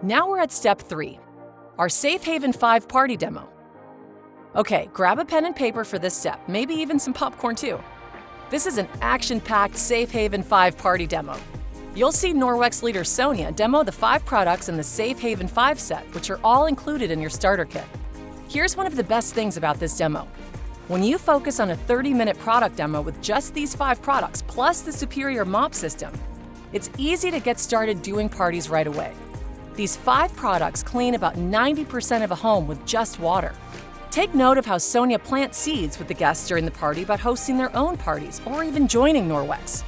Now we're at step 3, our Safe Haven 5 party demo. Okay, grab a pen and paper for this step, maybe even some popcorn too. This is an action-packed Safe Haven 5 party demo. You'll see Norwex leader Sonia demo the 5 products in the Safe Haven 5 set, which are all included in your starter kit. Here's one of the best things about this demo. When you focus on a 30-minute product demo with just these 5 products, plus the superior Mop System, it's easy to get started doing parties right away. These 5 products clean about 90% of a home with just water. Take note of how Sonia plants seeds with the guests during the party about hosting their own parties or even joining Norwex.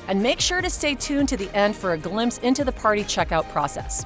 And make sure to stay tuned to the end for a glimpse into the party checkout process.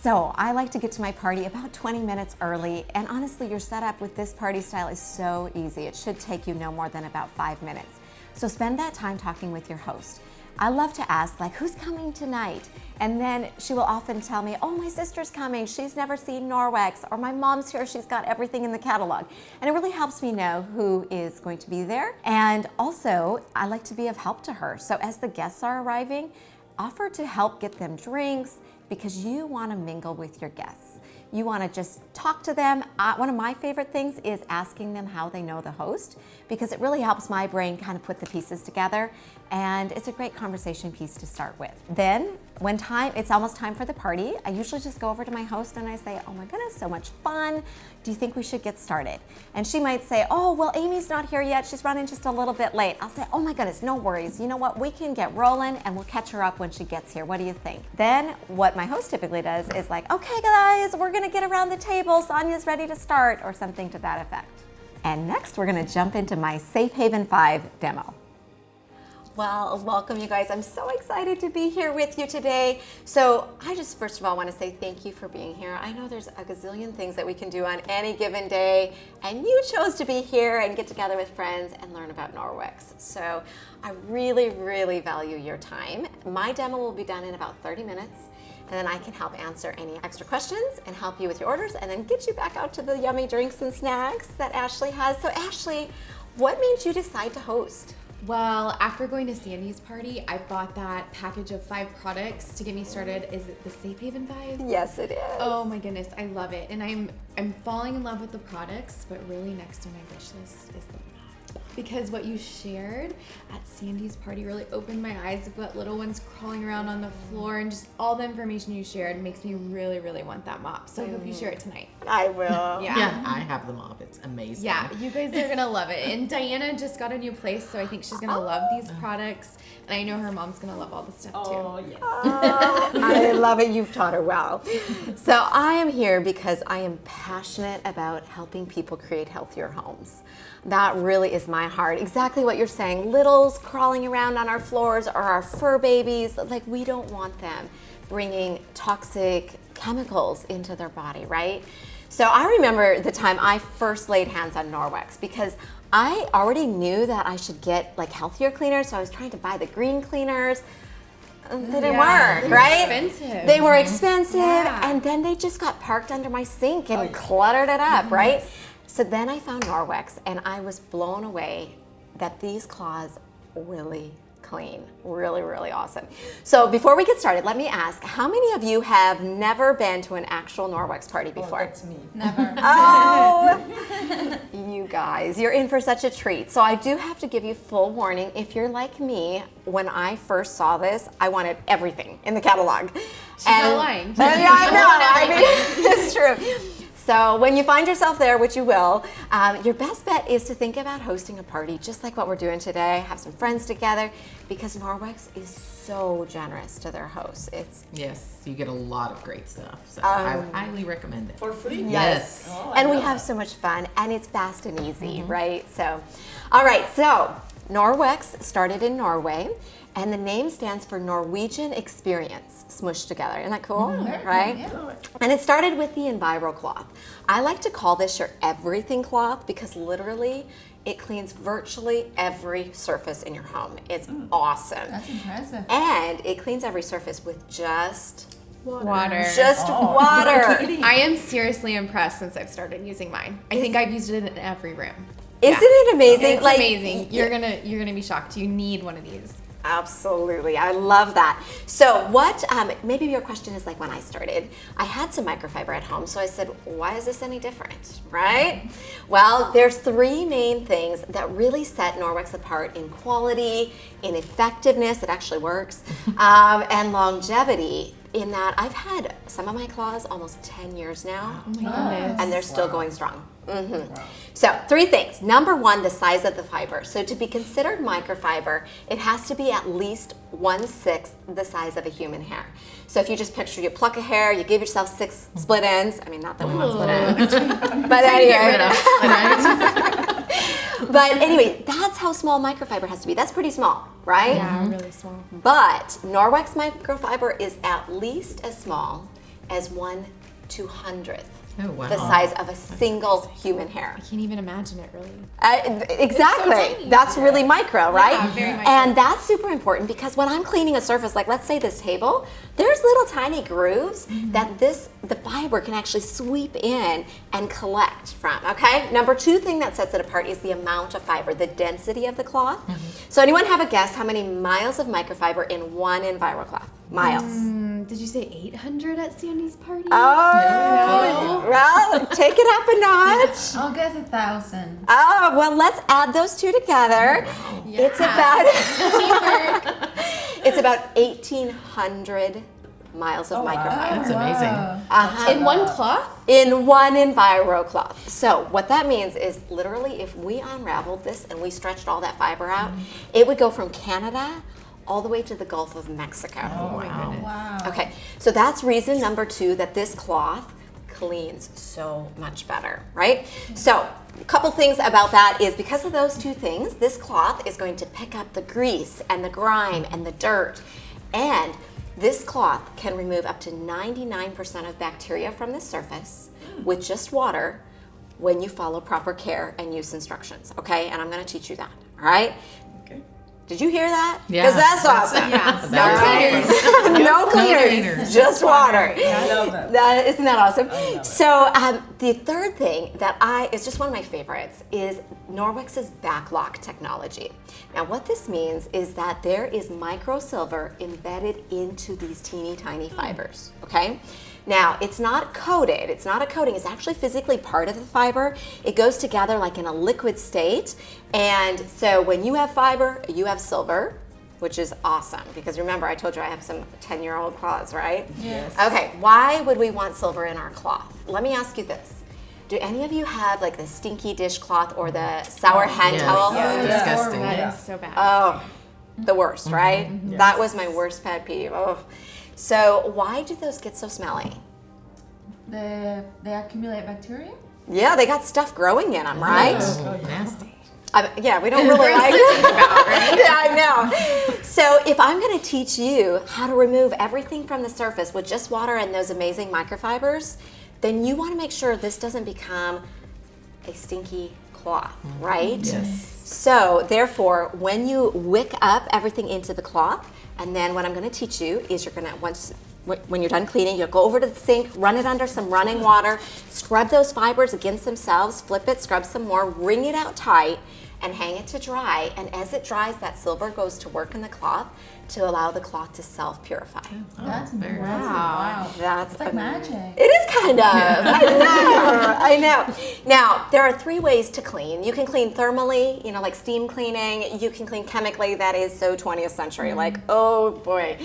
So I like to get to my party about 20 minutes early, and honestly, your setup with this party style is so easy. It should take you no more than about 5 minutes. So spend that time talking with your host. I love to ask, like, who's coming tonight? And then she will often tell me, oh, my sister's coming. She's never seen Norwex. Or my mom's here. She's got everything in the catalog. And it really helps me know who is going to be there. And also, I like to be of help to her. So as the guests are arriving, offer to help get them drinks because you want to mingle with your guests. You want to just talk to them. One of my favorite things is asking them how they know the host because it really helps my brain kind of put the pieces together, and it's a great conversation piece to start with. Then, when it's almost time for the party, I usually just go over to my host and I say, oh my goodness, so much fun. Do you think we should get started? And she might say, oh, well, Amy's not here yet. She's running just a little bit late. I'll say, oh my goodness, no worries. You know what? We can get rolling and we'll catch her up when she gets here. What do you think? Then what my host typically does is like, okay, guys, we're going to get around the table. Sonia's ready to start, or something to that effect. And next, we're going to jump into my Safe Haven 5 demo. Well, welcome you guys. I'm so excited to be here with you today. So I just first of all want to say thank you for being here. I know there's a gazillion things that we can do on any given day, and you chose to be here and get together with friends and learn about Norwex. So I really, really value your time. My demo will be done in about 30 minutes, and then I can help answer any extra questions and help you with your orders and then get you back out to the yummy drinks and snacks that Ashley has. So Ashley, what made you decide to host? Well, after going to Sandy's party, I bought that package of 5 products to get me started. Is it the Safe Haven 5? Yes, it is. Oh my goodness, I love it. And I'm falling in love with the products, but really next on my wish list is the mop. Because what you shared at Sandy's party really opened my eyes. I've got little ones crawling around on the floor, and just all the information you shared makes me really, really want that mop. So I hope you share it tonight. I will. Yeah, I have the mop. It's amazing. Yeah, you guys are gonna love it. And Diana just got a new place, so I think she's gonna love these products. And I know her mom's gonna love all the stuff too. Oh, yes. I love it. You've taught her well. So I am here because I am passionate about helping people create healthier homes. That really is my heart. Exactly what you're saying. Littles crawling around on our floors or our fur babies, like we don't want them bringing toxic chemicals into their body, right? So I remember the time I first laid hands on Norwex because I already knew that I should get like healthier cleaners, so I was trying to buy the green cleaners. Didn't work, right? Expensive. They were expensive, Yeah. and then they just got parked under my sink and cluttered it up, right? So then I found Norwex, and I was blown away that these cloths really clean. Really, really awesome. So before we get started, let me ask, how many of you have never been to an actual Norwex party before? Oh, that's me. Never. Oh, you guys, you're in for such a treat. So I do have to give you full warning. If you're like me, when I first saw this, I wanted everything in the catalog. She's not lying. Yeah, I know. I mean, it's true. So when you find yourself there, which you will, your best bet is to think about hosting a party just like what we're doing today. Have some friends together, because Norwex is so generous to their hosts. Yes, you get a lot of great stuff. So I highly recommend it. For free? Yes. Oh, and we have so much fun, and it's fast and easy, right? So, all right, so Norwex started in Norway, and the name stands for Norwegian Experience, smushed together. Isn't that cool? Right? Yeah. And it started with the Enviro Cloth. I like to call this your everything cloth because literally it cleans virtually every surface in your home. It's awesome. That's impressive. And it cleans every surface with just Water. water. I am seriously impressed since I've started using mine. I think I've used it in every room. Isn't it amazing? It's amazing. You're gonna be shocked. You need one of these. Absolutely. I love that. So what, maybe your question is like when I started, I had some microfiber at home. So I said, why is this any different, right? Well, there's three main things that really set Norwex apart in quality, in effectiveness, it actually works, and longevity. In that I've had some of my cloths almost 10 years now, Oh my goodness. and they're still going strong. So 3 things. Number 1, the size of the fiber. So to be considered microfiber, it has to be at least 1/6 the size of a human hair. So if you just picture you pluck a hair, you give yourself 6 split ends. I mean, not that we want split ends, but anyway. But anyway, that's how small microfiber has to be. That's pretty small, right? Yeah, really small. But Norwex microfiber is at least as small as 1/200th Oh, wow. the size of a single human hair. I can't even imagine it really. Exactly. tiny. That's really micro, right? Yeah, very micro. And that's super important because when I'm cleaning a surface, like let's say this table, there's little tiny grooves that the fiber can actually sweep in and collect from, okay? Number 2 thing that sets it apart is the amount of fiber, the density of the cloth. So anyone have a guess how many miles of microfiber in one Enviro Cloth? Miles. Did you say 800 at Sandy's party? Oh, well, take it up a notch. I'll guess 1,000. Oh, well, let's add those two together. It's about it's about 1,800 miles of microfiber That's amazing. In one cloth? in one Enviro Cloth. So what that means is literally if we unraveled this and we stretched all that fiber out, it would go from Canada all the way to the Gulf of Mexico. Oh, my goodness. Wow. Okay, so that's reason number 2 that this cloth cleans so much better, right? So a couple things about that is because of those 2 things, this cloth is going to pick up the grease and the grime and the dirt. And this cloth can remove up to 99% of bacteria from the surface with just water when you follow proper care and use instructions, okay? And I'm gonna teach you that, all right? Did you hear that? Yeah. Because that's awesome. Yeah. No cleaners, cleaners. just water. I love that. Isn't that awesome? I love it. So the third thing that is just one of my favorites is Norwex's backlock technology. Now what this means is that there is micro silver embedded into these teeny tiny fibers, okay? Now, it's not coated, it's not a coating, it's actually physically part of the fiber. It goes together like in a liquid state. And so when you have fiber, you have silver, which is awesome. Because remember, I told you I have some 10-year-old cloths, right? Yes. Okay, why would we want silver in our cloth? Let me ask you this. Do any of you have like the stinky dishcloth or the sour hand yes. towel? Yeah. Disgusting. That is so bad. Oh, the worst, right? That was my worst pet peeve. Oh. So why do those get so smelly? They accumulate bacteria? Yeah, they got stuff growing in them, right? Oh, nasty. Yeah, we don't really like it. Yeah, I know. So if I'm going to teach you how to remove everything from the surface with just water and those amazing microfibers, then you want to make sure this doesn't become a stinky cloth, right? Yes. So therefore, when you wick up everything into the cloth, and then what I'm going to teach you is you're going to, when you're done cleaning, you'll go over to the sink, run it under some running water, scrub those fibers against themselves, flip it, scrub some more, wring it out tight, and hang it to dry. And as it dries, that silver goes to work in the cloth to allow the cloth to self-purify. That's very impressive. nice. Wow. That's It's like amazing. magic. It is kind of. I know. Now, there are 3 ways to clean. You can clean thermally, you know, like steam cleaning. You can clean chemically. That is so 20th century, like, oh boy.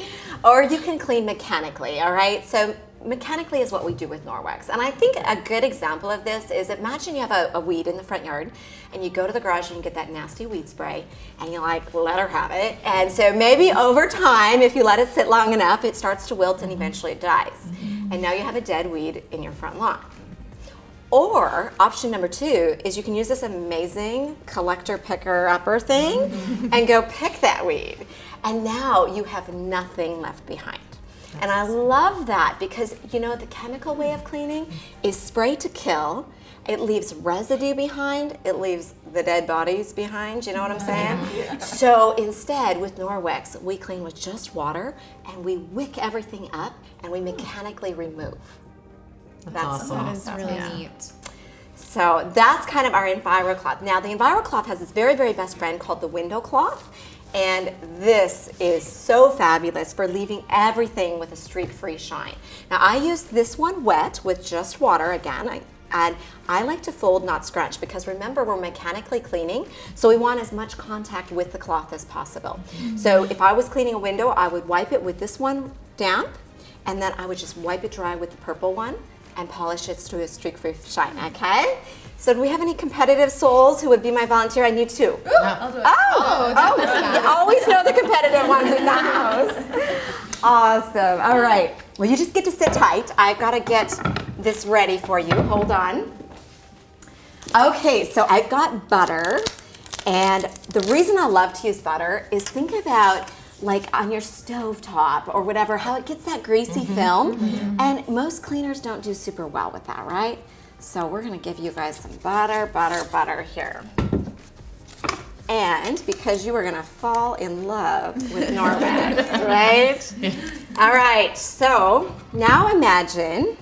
Or you can clean mechanically, all right? So mechanically is what we do with Norwex. And I think a good example of this is imagine you have a weed in the front yard and you go to the garage and you get that nasty weed spray and you like, let her have it. And so maybe over time, if you let it sit long enough, it starts to wilt and eventually it dies. And now you have a dead weed in your front lawn. Or option number 2 is you can use this amazing collector picker upper thing and go pick that weed. And now you have nothing left behind. And I love that because, you know, the chemical way of cleaning is spray to kill. It leaves residue behind. It leaves the dead bodies behind. You know what I'm saying? Yeah. So instead, with Norwex, we clean with just water and we wick everything up and we mechanically remove. That's awesome. That is really neat. So that's kind of our Enviro Cloth. Now, the Enviro Cloth has this very, very best friend called the window cloth. And this is so fabulous for leaving everything with a streak-free shine. Now I use this one wet with just water again. And I like to fold, not scrunch, because remember we're mechanically cleaning, so we want as much contact with the cloth as possible. So if I was cleaning a window, I would wipe it with this one damp, and then I would just wipe it dry with the purple one and polish it to a streak-free shine, okay? So do we have any competitive souls who would be my volunteer? I need two. I'll do it. You always know the competitive ones in the house. Awesome. All right. Well, you just get to sit tight. I've got to get this ready for you. Hold on. Okay, so I've got butter. And the reason I love to use butter is think about like on your stovetop or whatever, how it gets that greasy film. And most cleaners don't do super well with that, right? So we're gonna give you guys some butter here. And because you are gonna fall in love with Norwex, right? All right, so now imagine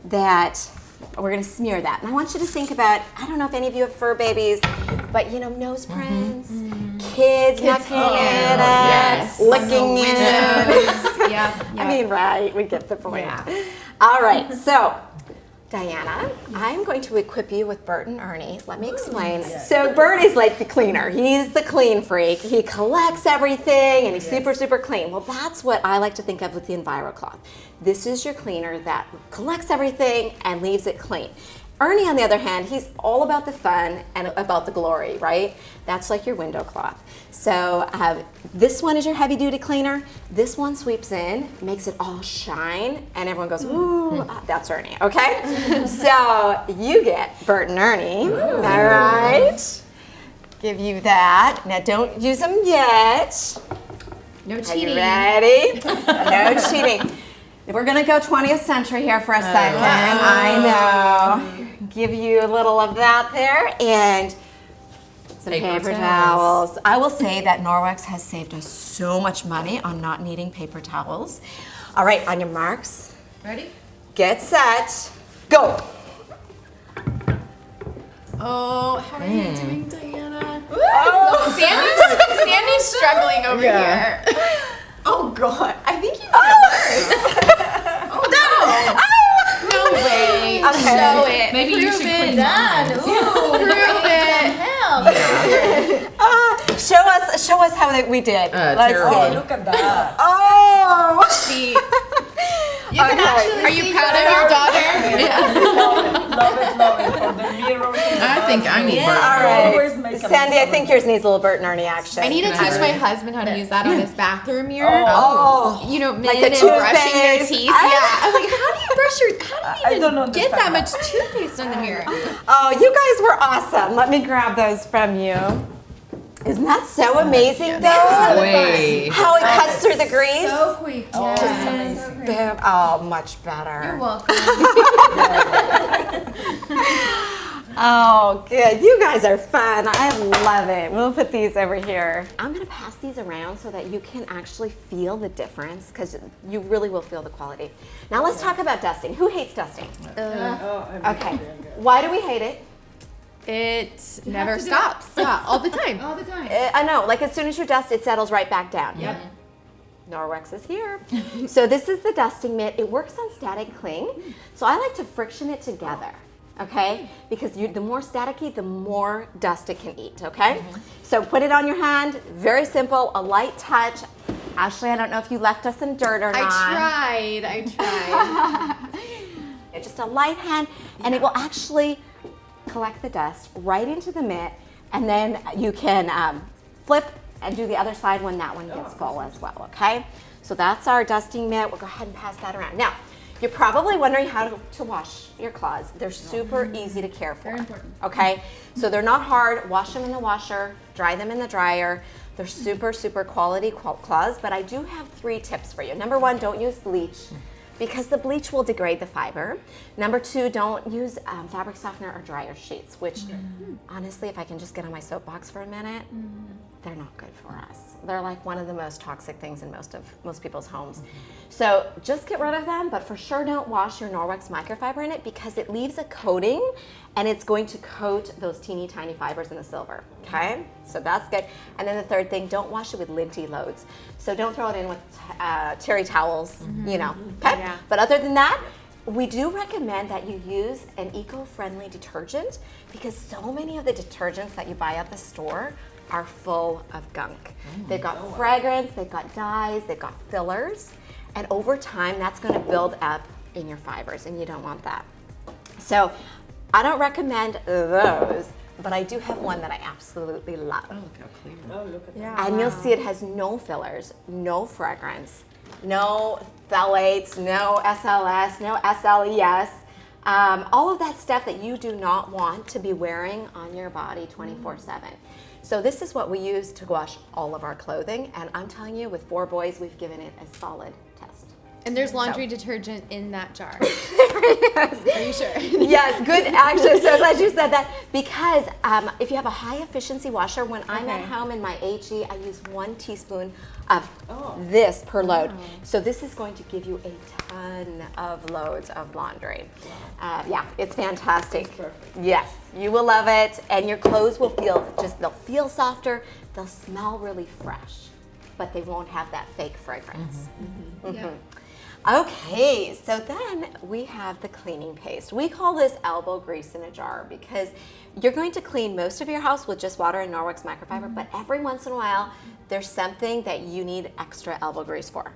that we're gonna smear that. And I want you to think about, I don't know if any of you have fur babies, but you know, nose prints, kids knocking it up, licking it. I mean, right, we get the point. Yeah. All right, so Diana, I'm going to equip you with Bert and Ernie. Let me explain. So Bert is like the cleaner. He's the clean freak. He collects everything and he's super clean. Well, that's what I like to think of with the Enviro Cloth. This is your cleaner that collects everything and leaves it clean. Ernie, on the other hand, he's all about the fun and about the glory, right? That's like your window cloth. So this one is your heavy duty cleaner. This one sweeps in, makes it all shine, and everyone goes, ooh, that's Ernie, okay? So you get Bert and Ernie, all right? Give you that. Now don't use them yet. No Are cheating. you ready? No cheating. We're gonna go 20th century here for a second. I know. Give you a little of that there and some paper towels. I will say that Norwex has saved us so much money on not needing paper towels. All right, on your marks. Ready? Get set. Go. Oh, how are you doing, Diana? Oh, Sandy's struggling over here. Oh God. I think you did it worse. No way. Okay. Show it. Maybe you should clean Done. Ooh, Prove it. Help. Show us how we did. Let's terrible. see. Look at that. Oh. See, you can actually. Are you proud of your daughter? Love it. From the mirror. I think I need All Bert. Always right. make a Sandy, I think yours needs a little Bert and Ernie action. I need to teach my husband how to use that on his bathroom mirror. Oh. You know, men Like the and brushing their toothpaste. teeth. Yeah. I'm like, how do you brush your? How do you don't even get that understand much toothpaste on the mirror? Oh, you guys were awesome. Let me grab those from you. Isn't that so amazing, though? Way. How it cuts through the grease? So quick. Yes. Boom. Oh, much better. You're welcome. Oh, good. You guys are fun. I love it. We'll put these over here. I'm going to pass these around so that you can actually feel the difference because you really will feel the quality. Now let's talk about dusting. Who hates dusting? Okay. Why do we hate it? It never stops. Yeah, all the time. All the time. I know. Like as soon as you dust, it settles right back down. Yep. Norwex is here. So this is the dusting mitt. It works on static cling. So I like to friction it together. Okay, because the more staticky, the more dust it can eat, okay? So put it on your hand, very simple, a light touch. Ashley, I don't know if you left us some dirt or not. I tried. It's just a light hand, and it will actually collect the dust right into the mitt, and then you can flip and do the other side when that one gets full as well, okay? So that's our dusting mitt. We'll go ahead and pass that around. Now, you're probably wondering how to wash your cloths. They're super easy to care for. Very important. Okay, so they're not hard. Wash them in the washer, dry them in the dryer. They're super quality cloths, but I do have 3 tips for you. Number 1, don't use bleach because the bleach will degrade the fiber. Number 2, don't use fabric softener or dryer sheets, which honestly, if I can just get on my soapbox for a minute, they're not good for us. They're like one of the most toxic things in most people's homes. So just get rid of them, but for sure don't wash your Norwex microfiber in it because it leaves a coating and it's going to coat those teeny tiny fibers in the silver, okay? So that's good. And then the third thing, don't wash it with linty loads. So don't throw it in with terry towels, you know, okay? Yeah. But other than that, we do recommend that you use an eco-friendly detergent because so many of the detergents that you buy at the store are full of gunk. They've got fragrance, they've got dyes, they've got fillers, and over time that's going to build up in your fibers, and you don't want that. So I don't recommend those, but I do have one that I absolutely love. Oh, look how clear. Oh, look at that. And you'll see it has no fillers, no fragrance, no phthalates, no SLS, no SLES. All of that stuff that you do not want to be wearing on your body 24/7. So this is what we use to wash all of our clothing, and I'm telling you, with 4 boys, we've given it a solid test. And there's laundry detergent in that jar. Are you sure? Yes, good action. So glad you said that because if you have a high efficiency washer, when I'm at home in my HE, I use 1 teaspoon of this per load. So this is going to give you a ton of loads of laundry. Yeah, it's fantastic. Yes, you will love it, and your clothes will they'll feel softer, they'll smell really fresh, but they won't have that fake fragrance. Yeah. Okay, so then we have the cleaning paste. We call this elbow grease in a jar because you're going to clean most of your house with just water and Norwex microfiber, but every once in a while, there's something that you need extra elbow grease for.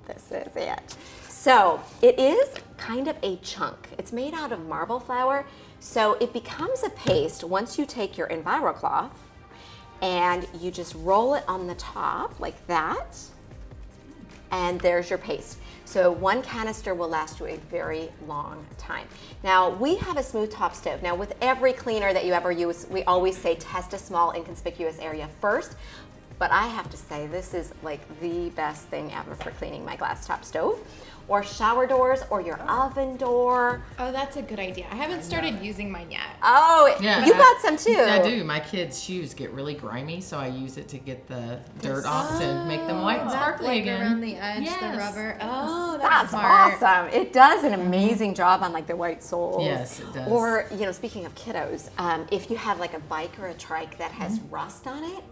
This is it. So it is kind of a chunk. It's made out of marble flour, so it becomes a paste once you take your Enviro Cloth and you just roll it on the top like that, and there's your paste. So 1 canister will last you a very long time. Now, we have a smooth top stove. Now, with every cleaner that you ever use, we always say test a small inconspicuous area first. But I have to say, this is like the best thing ever for cleaning my glass top stove, or shower doors, or your oven door. Oh, that's a good idea. I haven't started using mine yet. Oh, Yeah, you got some too. I do. My kids' shoes get really grimy, so I use it to get the dirt off to make them white and sparkly Like again. around the edge, the Yes. rubber. Oh, That's that's smart. awesome. It does an amazing job on like the white soles. Yes, it does. Or, you know, speaking of kiddos, if you have like a bike or a trike that has rust on it,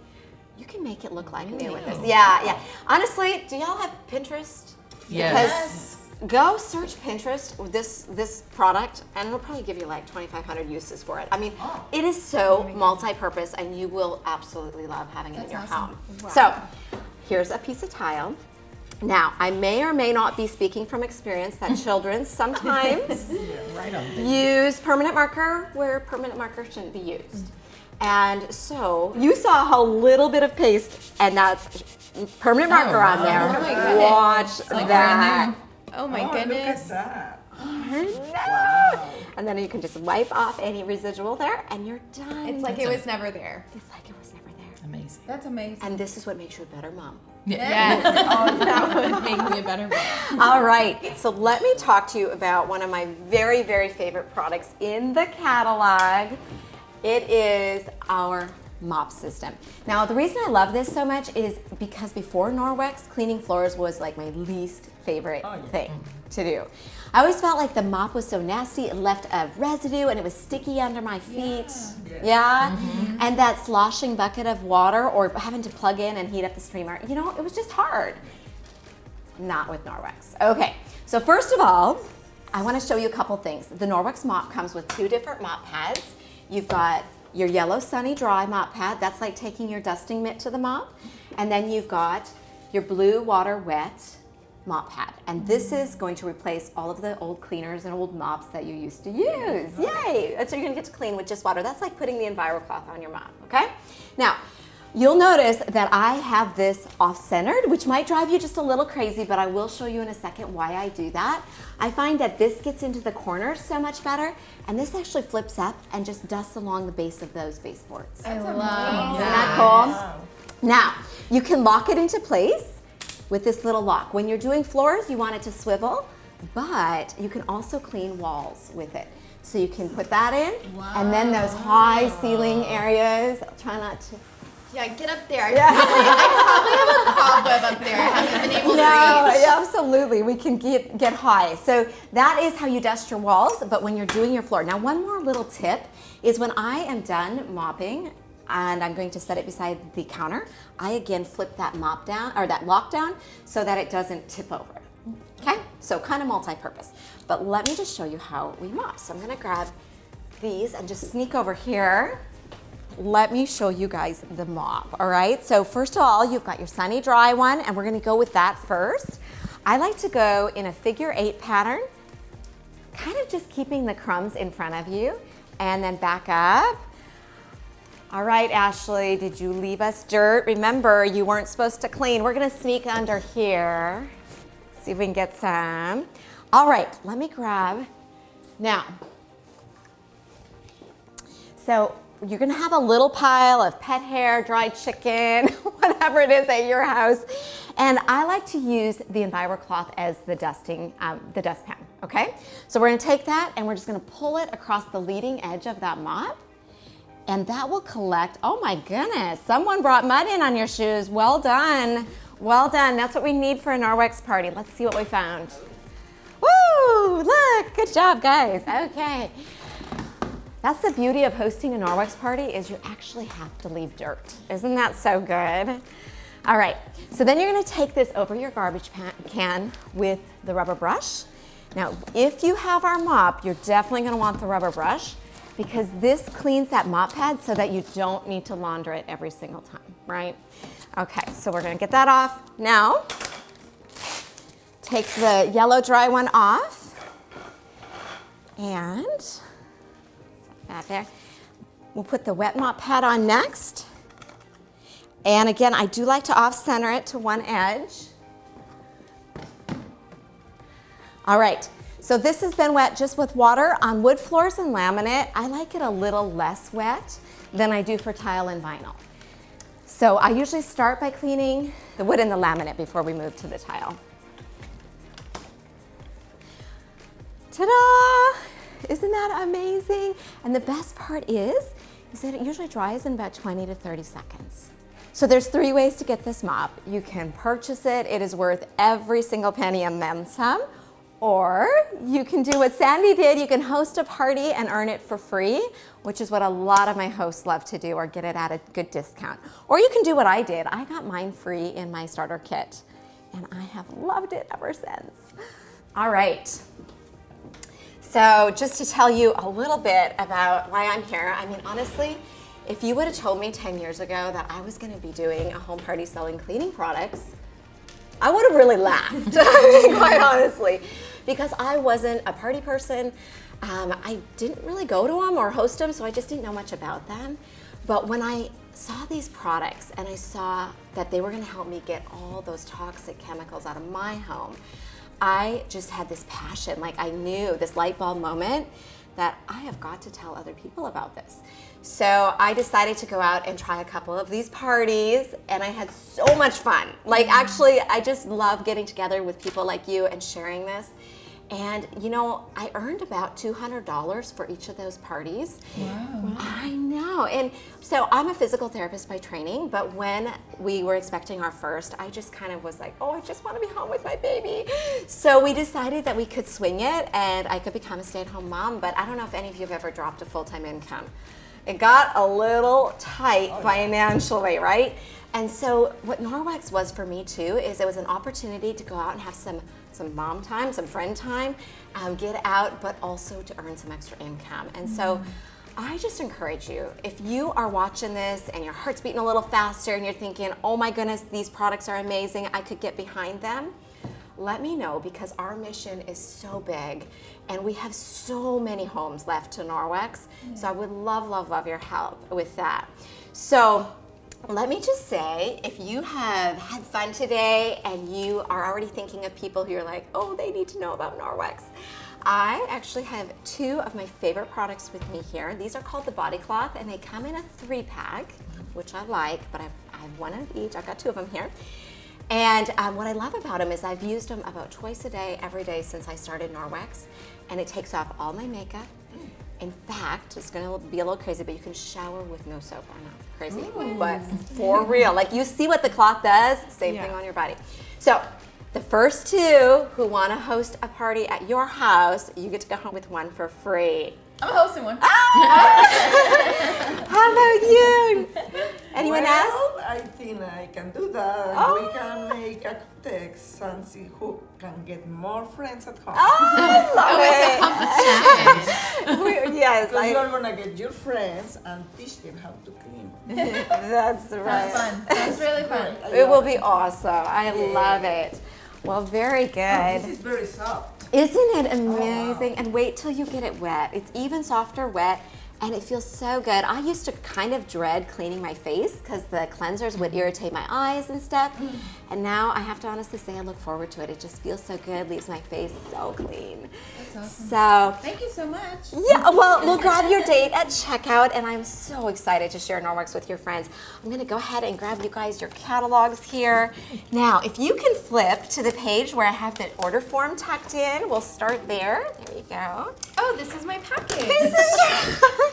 you can make it look like new with this. Yeah, yeah. Honestly, do y'all have Pinterest? Yes. Go search Pinterest with this product, and it'll probably give you like 2,500 uses for it. I mean, it is so multi-purpose, and you will absolutely love having it in your home. So, here's a piece of tile. Now, I may or may not be speaking from experience that children sometimes Right on. use permanent marker where permanent marker shouldn't be used. And so you saw how little bit of paste, and that's permanent marker on there. Oh my goodness. Watch like that. brand Oh my Oh, goodness. look at that. Wow. And then you can just wipe off any residual there, and you're done. It's like it was never there. It's like it was never there. Amazing. That's amazing. And this is what makes you a better mom. Yes. That would make me a better mom. All right, so let me talk to you about one of my very, very favorite products in the catalog. It is our Mop System. Now, the reason I love this so much is because before Norwex, cleaning floors was like my least favorite thing to do. I always felt like the mop was so nasty, it left a residue and it was sticky under my feet. Yeah? And that sloshing bucket of water or having to plug in and heat up the steamer, you know, it was just hard. Not with Norwex. Okay, so first of all, I want to show you a couple things. The Norwex mop comes with 2 different mop pads. You've got your yellow sunny dry mop pad. That's like taking your dusting mitt to the mop. And then you've got your blue water wet mop pad. And this is going to replace all of the old cleaners and old mops that you used to use. Yay! And so you're going to get to clean with just water. That's like putting the Enviro Cloth on your mop, okay? Now, you'll notice that I have this off-centered, which might drive you just a little crazy, but I will show you in a second why I do that. I find that this gets into the corners so much better, and this actually flips up and just dusts along the base of those baseboards. I love Isn't that. that cool? Now, you can lock it into place with this little lock. When you're doing floors, you want it to swivel, but you can also clean walls with it. So you can put that in, and then those high ceiling areas, I'll try not to Yeah, get up there. I probably have a cobweb up there. I haven't been able to reach. Yeah, absolutely. We can get high. So that is how you dust your walls, but when you're doing your floor. Now, one more little tip is when I am done mopping and I'm going to set it beside the counter, I again flip that mop down or that lock down so that it doesn't tip over. Okay, so kind of multi-purpose. But let me just show you how we mop. So I'm gonna grab these and just sneak over here. Let me show you guys the mop, all right? So first of all, you've got your sunny dry one, and we're gonna go with that first. I like to go in a figure 8 pattern, kind of just keeping the crumbs in front of you, and then back up. All right, Ashley, did you leave us dirt? Remember, you weren't supposed to clean. We're gonna sneak under here, see if we can get some. All right, let me grab. Now, so you're gonna have a little pile of pet hair, dried chicken, whatever it is at your house. And I like to use the Enviro Cloth as the dustpan, okay? So we're gonna take that and we're just gonna pull it across the leading edge of that mop. And that will collect, oh my goodness, someone brought mud in on your shoes. Well done, well done. That's what we need for a Norwex party. Let's see what we found. Woo, look, good job, guys. Okay. That's the beauty of hosting a Norwex party is you actually have to leave dirt. Isn't that so good? All right, so then you're gonna take this over your garbage can with the rubber brush. Now, if you have our mop, you're definitely gonna want the rubber brush because this cleans that mop pad so that you don't need to launder it every single time, right? Okay, so we're gonna get that off. Now, take the yellow dry one off and that there. We'll put the wet mop pad on next. And again, I do like to off-center it to one edge. All right, so this has been wet just with water on wood floors and laminate. I like it a little less wet than I do for tile and vinyl. So I usually start by cleaning the wood and the laminate before we move to the tile. Ta-da! Isn't that amazing? And the best part is that it usually dries in about 20 to 30 seconds. So there's 3 ways to get this mop. You can purchase it. It is worth every single penny and then some. Or you can do what Sandy did. You can host a party and earn it for free, which is what a lot of my hosts love to do, or get it at a good discount. Or you can do what I did. I got mine free in my starter kit, and I have loved it ever since. All right. So just to tell you a little bit about why I'm here, I mean, honestly, if you would have told me 10 years ago that I was gonna be doing a home party selling cleaning products, I would have really laughed, quite honestly, because I wasn't a party person. I didn't really go to them or host them, so I just didn't know much about them. But when I saw these products and I saw that they were gonna help me get all those toxic chemicals out of my home, I just had this passion, like I knew this light bulb moment that I have got to tell other people about this. So I decided to go out and try a couple of these parties, and I had so much fun. Like actually, I just love getting together with people like you and sharing this. And you know, I earned about $200 for each of those parties. Wow. I know. And so I'm a physical therapist by training, but when we were expecting our first, I just kind of was like, oh, I just want to be home with my baby. So we decided that we could swing it and I could become a stay-at-home mom, but I don't know if any of you have ever dropped a full-time income. It got a little tight financially, right? And so what Norwex was for me too is it was an opportunity to go out and have some mom time, some friend time, get out, but also to earn some extra income. And so I just encourage you, if you are watching this and your heart's beating a little faster and you're thinking, oh my goodness, these products are amazing, I could get behind them, let me know, because our mission is so big and we have so many homes left to Norwex. So I would love, love, love your help with that. So let me just say, if you have had fun today and you are already thinking of people who are like, oh, they need to know about Norwex, I actually have 2 of my favorite products with me here. These are called the Body Cloth, and they come in a 3-pack, which I like, but I have 1 of each. I've got 2 of them here. And what I love about them is I've used them about twice a day, every day since I started Norwex, and it takes off all my makeup. In fact, it's gonna be a little crazy, but you can shower with no soap. I know, crazy, but for real. Like you see what the cloth does, same thing on your body. So the first 2 who wanna host a party at your house, you get to go home with one for free. I'm hosting one. How about you? Anyone else? I think I can do that. We can make a contest and see who can get more friends at home. I love it. Yes, So you're gonna get your friends and teach them how to clean. that's right. Fun. That's really fun. It will be awesome. I love it. Well, very good. This is very soft. Isn't it amazing? And wait till you get it wet. It's even softer wet, and it feels so good. I used to kind of dread cleaning my face because the cleansers would irritate my eyes and stuff. And now I have to honestly say I look forward to it. It just feels so good, leaves my face so clean. That's awesome. So, Thank you so much. yeah, well, we'll grab your date at checkout, and I'm so excited to share Norwex with your friends. I'm gonna go ahead and grab you guys your catalogs here. Now, if you can flip to the page where I have the order form tucked in, we'll start there. There you go. Oh, this is my package. This is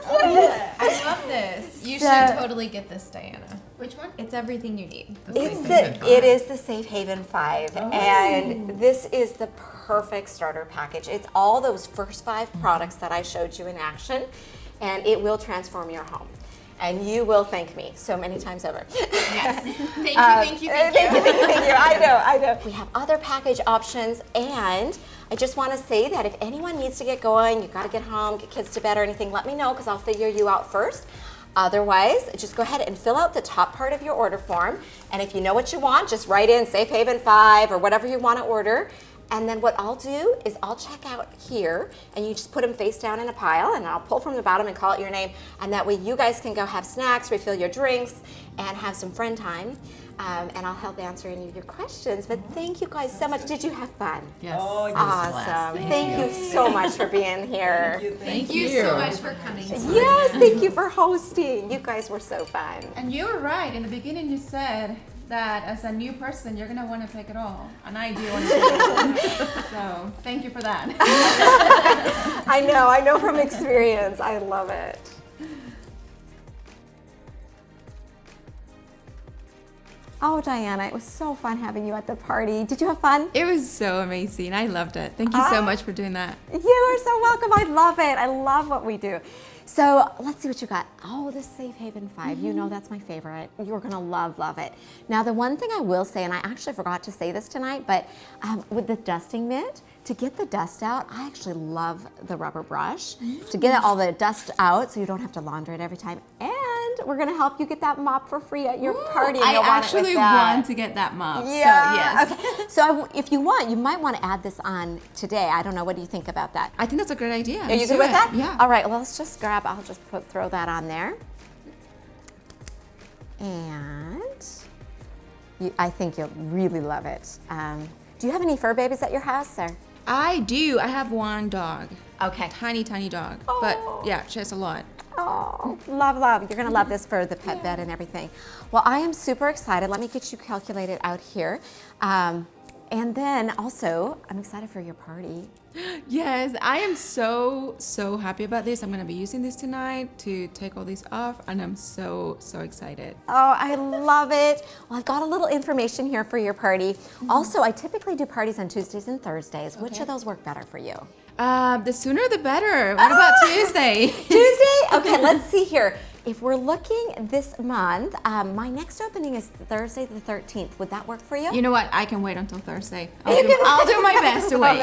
I love this. You So- should totally get this, Diana. Which one? It's everything you need. it is the Safe Haven 5, and this is the perfect starter package. It's all those first 5 products that I showed you in action, and it will transform your home. And you will thank me so many times over. Yes. Thank you. Thank you. I know. We have other package options, and I just want to say that if anyone needs to get going, you got to get home, get kids to bed or anything, let me know because I'll figure you out first. Otherwise, just go ahead and fill out the top part of your order form, and if you know what you want, just write in Safe Haven 5 or whatever you want to order. And then what I'll do is I'll check out here, and you just put them face down in a pile, and I'll pull from the bottom and call out your name, and that way you guys can go have snacks, refill your drinks, and have some friend time. And I'll help answer any of your questions. But thank you guys so much. Did you have fun? Yes. Oh, yes. Awesome. Thank you so much for being here. Thank you so much for coming. Yes, thank you for hosting. You guys were so fun. And you were right. In the beginning, you said that as a new person, you're going to want to take it all. And I do want to take it all. So thank you for that. I know from experience. I love it. Oh, Diana, it was so fun having you at the party. Did you have fun? It was so amazing. I loved it. Thank you so much for doing that. You are so welcome. I love it. I love what we do. So let's see what you got. Oh, the Safe Haven 5. You know that's my favorite. You're going to love it. Now, the one thing I will say, and I actually forgot to say this tonight, but with the dusting mitt, to get the dust out, I actually love the rubber brush to get all the dust out so you don't have to launder it every time. And we're going to help you get that mop for free at your party. And I you'll want it with actually that. want to get that mop. Yeah. So, yes. Okay. So if you want, you might want to add this on today. I don't know. What do you think about that? I think that's a great idea. Are you Let's good do with it. that? Yeah. All right. Well, let's just grab. I'll just throw that on there. And I think you'll really love it. Do you have any fur babies at your house, or? I do. I have one dog. Okay. Tiny dog. Oh. But yeah, she has a lot. Oh, love. You're going to love this for the pet bed and everything. Well, I am super excited. Let me get you calculated out here. And then also, I'm excited for your party. Yes, I am so happy about this. I'm going to be using this tonight to take all these off, and I'm so excited. Oh, I love it. Well, I've got a little information here for your party. Also, I typically do parties on Tuesdays and Thursdays. Which of those work better for you? The sooner the better. What about Tuesday? Tuesday? Okay, let's see here. If we're looking this month, my next opening is Thursday the 13th. Would that work for you? You know what? I can wait until Thursday. I'll do my best to wait.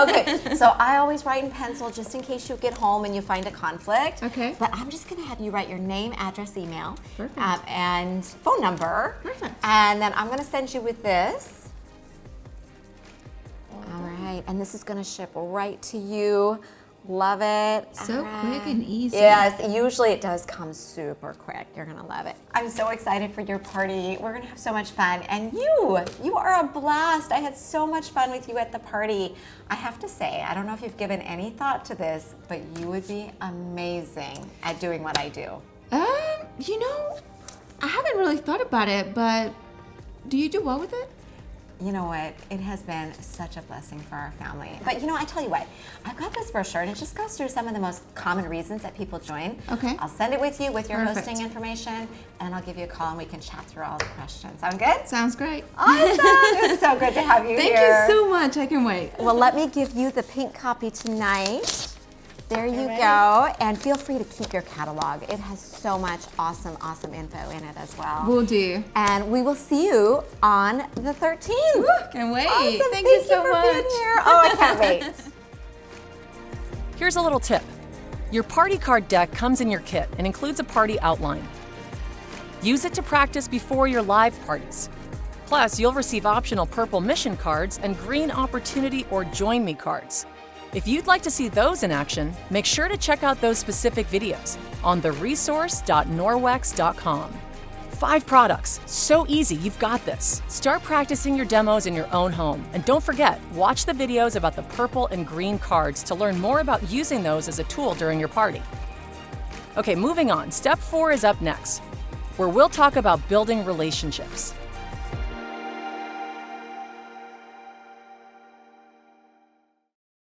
Okay, so I always write in pencil just in case you get home and you find a conflict. Okay. But I'm just going to have you write your name, address, email, Perfect. and phone number. Perfect. And then I'm going to send you with this. All right, and this is going to ship right to you. Love it. So All quick and easy. Yes, usually it does come super quick. You're gonna love it. I'm so excited for your party. We're gonna have so much fun. And you are a blast. I had so much fun with you at the party. I have to say, I don't know if you've given any thought to this, but you would be amazing at doing what I do. You know, I haven't really thought about it, but do you do well with it? you know what? It has been such a blessing for our family. But you know, I tell you what, I've got this brochure and it just goes through some of the most common reasons that people join. Okay. I'll send it with you with your Perfect. hosting information, and I'll give you a call and we can chat through all the questions. Sound good? Sounds great. Awesome! It's so good to have you Thank here. you so much. I can wait. Well, let me give you the pink copy tonight. There you go. And feel free to keep your catalog. It has so much awesome info in it as well. Will do. And we will see you on the 13th. Can wait. Awesome. Thank you so for much. being here. Oh, I can't wait. Here's a little tip. Your party card deck comes in your kit and includes a party outline. Use it to practice before your live parties. Plus, you'll receive optional purple mission cards and green opportunity or join me cards. If you'd like to see those in action, make sure to check out those specific videos on theresource.norwex.com. 5 products, so easy, you've got this. Start practicing your demos in your own home. And don't forget, watch the videos about the purple and green cards to learn more about using those as a tool during your party. Okay, moving on, step 4 is up next, where we'll talk about building relationships.